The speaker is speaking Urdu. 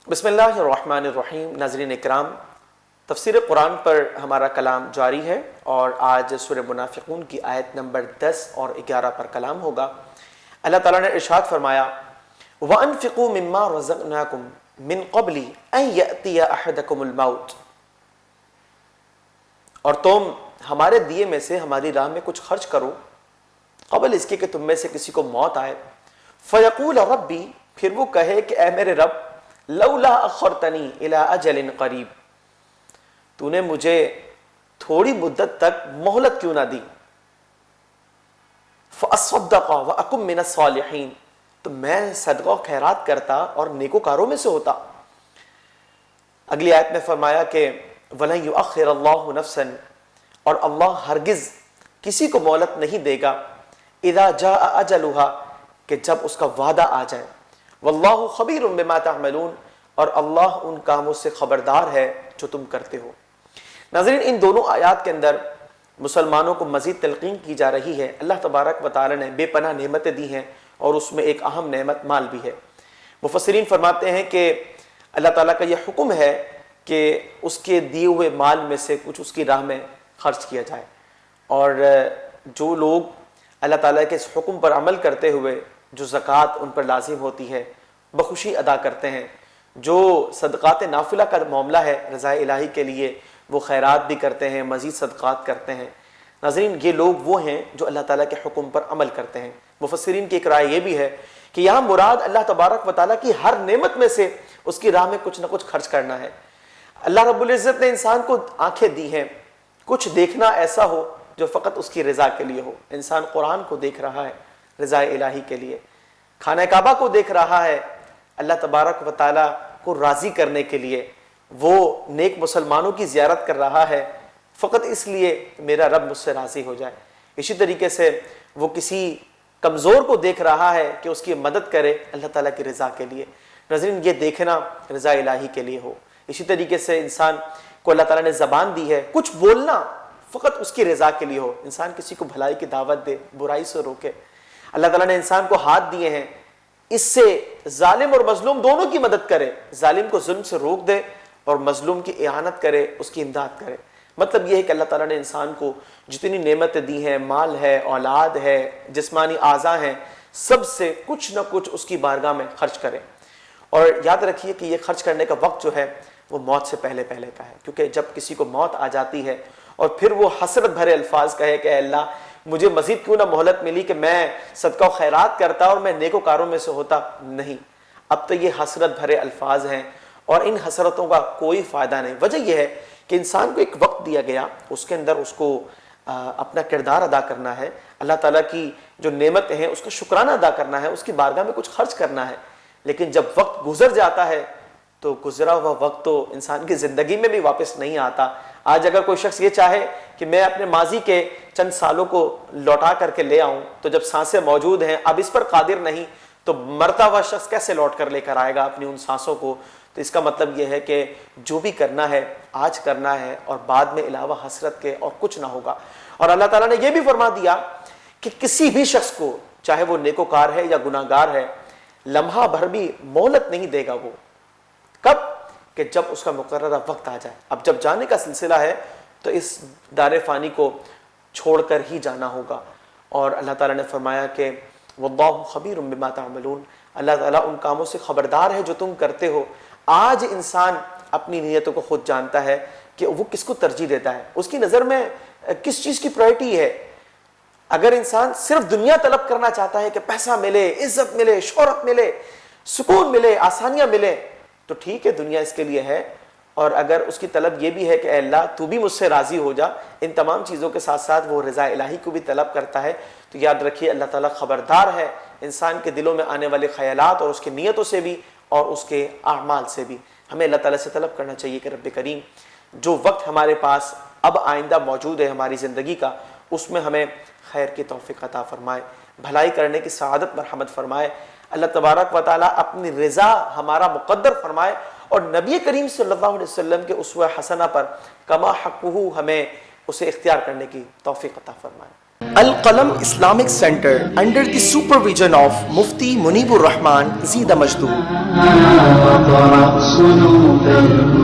بسم اللہ الرحمن الرحیم۔ ناظرین اکرام، تفسیر قرآن پر ہمارا کلام جاری ہے اور آج سورہ منافقون کی آیت نمبر 10 اور 11 پر کلام ہوگا۔ اللہ تعالیٰ نے ارشاد فرمایا وَأَنفِقُوا مِمَّا رَزَقْنَاكُمْ مِن قَبْلِ أَن يَأْتِيَ أَحَدَكُمُ الْمَوْتُ، اور تم ہمارے دیے میں سے ہماری راہ میں کچھ خرچ کرو قبل اس کے کہ تم میں سے کسی کو موت آئے۔ فَيَقُولَ رَبِّي، پھر وہ کہے کہ اے میرے رب، لولا اخرتنی الی اجل قریب، تو نے مجھے تھوڑی مدت تک مہلت کیوں نہ دی، فاصدق واکن من الصالحین، تو میں صدقہ و خیرات کرتا اور نیکوکاروں میں سے ہوتا۔ اگلی آیت میں فرمایا کہ ولن یؤخر اللہ نفسا، اور اللہ ہرگز کسی کو مہلت نہیں دے گا، اذا جاء اجلها، کہ جب اس کا وعدہ آ جائے، واللہ خبیر بما تعملون، اور اللہ ان کاموں سے خبردار ہے جو تم کرتے ہو۔ ناظرین، ان دونوں آیات کے اندر مسلمانوں کو مزید تلقین کی جا رہی ہے۔ اللہ تبارک و تعالی نے بے پناہ نعمتیں دی ہیں اور اس میں ایک اہم نعمت مال بھی ہے۔ مفسرین فرماتے ہیں کہ اللہ تعالیٰ کا یہ حکم ہے کہ اس کے دیے ہوئے مال میں سے کچھ اس کی راہ میں خرچ کیا جائے، اور جو لوگ اللہ تعالیٰ کے اس حکم پر عمل کرتے ہوئے جو زکوٰۃ ان پر لازم ہوتی ہے بخوشی ادا کرتے ہیں، جو صدقات نافلہ کا معاملہ ہے رضا الہی کے لیے، وہ خیرات بھی کرتے ہیں، مزید صدقات کرتے ہیں۔ ناظرین، یہ لوگ وہ ہیں جو اللہ تعالیٰ کے حکم پر عمل کرتے ہیں۔ مفسرین کی ایک رائے یہ بھی ہے کہ یہاں مراد اللہ تبارک و تعالیٰ کی ہر نعمت میں سے اس کی راہ میں کچھ نہ کچھ خرچ کرنا ہے۔ اللہ رب العزت نے انسان کو آنکھیں دی ہیں، کچھ دیکھنا ایسا ہو جو فقط اس کی رضا کے لیے ہو۔ انسان قرآن کو دیکھ رہا ہے رضا الہی کے لیے، خانہ کعبہ کو دیکھ رہا ہے اللہ تبارک و تعالیٰ کو راضی کرنے کے لیے، وہ نیک مسلمانوں کی زیارت کر رہا ہے فقط اس لیے میرا رب مجھ سے راضی ہو جائے۔ اسی طریقے سے وہ کسی کمزور کو دیکھ رہا ہے کہ اس کی مدد کرے اللہ تعالیٰ کی رضا کے لیے۔ ناظرین، یہ دیکھنا رضا الہی کے لیے ہو۔ اسی طریقے سے انسان کو اللہ تعالیٰ نے زبان دی ہے، کچھ بولنا فقط اس کی رضا کے لیے ہو۔ انسان کسی کو بھلائی کی دعوت دے، برائی سے روکے۔ اللہ تعالیٰ نے انسان کو ہاتھ دیے ہیں، اس سے ظالم اور مظلوم دونوں کی مدد کرے، ظالم کو ظلم سے روک دے اور مظلوم کی اعانت کرے، اس کی امداد کرے۔ مطلب یہ ہے کہ اللہ تعالیٰ نے انسان کو جتنی نعمتیں دی ہیں، مال ہے، اولاد ہے، جسمانی اعضاء ہیں، سب سے کچھ نہ کچھ اس کی بارگاہ میں خرچ کرے۔ اور یاد رکھیے کہ یہ خرچ کرنے کا وقت جو ہے وہ موت سے پہلے پہلے کا ہے، کیونکہ جب کسی کو موت آ جاتی ہے اور پھر وہ حسرت بھرے الفاظ کہے کہ اے اللہ مجھے مزید کیوں نہ مہلت ملی کہ میں صدقہ و خیرات کرتا اور میں نیکوکاروں میں سے ہوتا، نہیں، اب تو یہ حسرت بھرے الفاظ ہیں اور ان حسرتوں کا کوئی فائدہ نہیں۔ وجہ یہ ہے کہ انسان کو ایک وقت دیا گیا، اس کے اندر اس کو اپنا کردار ادا کرنا ہے، اللہ تعالیٰ کی جو نعمتیں ہیں اس کا شکرانہ ادا کرنا ہے، اس کی بارگاہ میں کچھ خرچ کرنا ہے۔ لیکن جب وقت گزر جاتا ہے تو گزرا ہوا وقت تو انسان کی زندگی میں بھی واپس نہیں آتا۔ آج اگر کوئی شخص یہ چاہے کہ میں اپنے ماضی کے چند سالوں کو لوٹا کر کے لے آؤں، تو جب سانسیں موجود ہیں اب اس پر قادر نہیں، تو مرتا ہوا شخص کیسے لوٹ کر لے کر آئے گا اپنی ان سانسوں کو؟ تو اس کا مطلب یہ ہے کہ جو بھی کرنا ہے آج کرنا ہے، اور بعد میں علاوہ حسرت کے اور کچھ نہ ہوگا۔ اور اللہ تعالیٰ نے یہ بھی فرما دیا کہ کسی بھی شخص کو، چاہے وہ نیکوکار ہے یا گناہ گار ہے، لمحہ بھر بھی مہلت نہیں دے گا۔ وہ کب؟ کہ جب اس کا مقررہ وقت آ جائے۔ اب جب جانے کا سلسلہ ہے تو اس دار فانی کو چھوڑ کر ہی جانا ہوگا۔ اور اللہ تعالیٰ نے فرمایا کہ واللہ خبیر بما تعملون، اللہ تعالیٰ ان کاموں سے خبردار ہے جو تم کرتے ہو۔ آج انسان اپنی نیتوں کو خود جانتا ہے کہ وہ کس کو ترجیح دیتا ہے، اس کی نظر میں کس چیز کی پرائرٹی ہے۔ اگر انسان صرف دنیا طلب کرنا چاہتا ہے کہ پیسہ ملے، عزت ملے، شہرت ملے، سکون ملے، آسانیاں ملے، تو ٹھیک ہے، دنیا اس کے لیے ہے۔ اور اگر اس کی طلب یہ بھی ہے کہ اے اللہ تو بھی مجھ سے راضی ہو جا، ان تمام چیزوں کے ساتھ ساتھ وہ رضا الہی کو بھی طلب کرتا ہے، تو یاد رکھیے اللہ تعالیٰ خبردار ہے انسان کے دلوں میں آنے والے خیالات اور اس کی نیتوں سے بھی اور اس کے اعمال سے بھی۔ ہمیں اللہ تعالیٰ سے طلب کرنا چاہیے کہ رب کریم جو وقت ہمارے پاس اب آئندہ موجود ہے ہماری زندگی کا، اس میں ہمیں خیر کی توفیق عطا فرمائے، بھلائی کرنے کی سعادت مرحمت فرمائے۔ اللہ تبارک و تعالیٰ اپنی رضا ہمارا مقدر فرمائے، اور نبی کریم صلی اللہ علیہ وسلم کے اسوہ حسنہ پر کما حقہ ہمیں اسے اختیار کرنے کی توفیق عطا فرمائے۔ القلم Islamic Center under the supervision of Mufti Munibur Rahman Zida Majdu. قلوب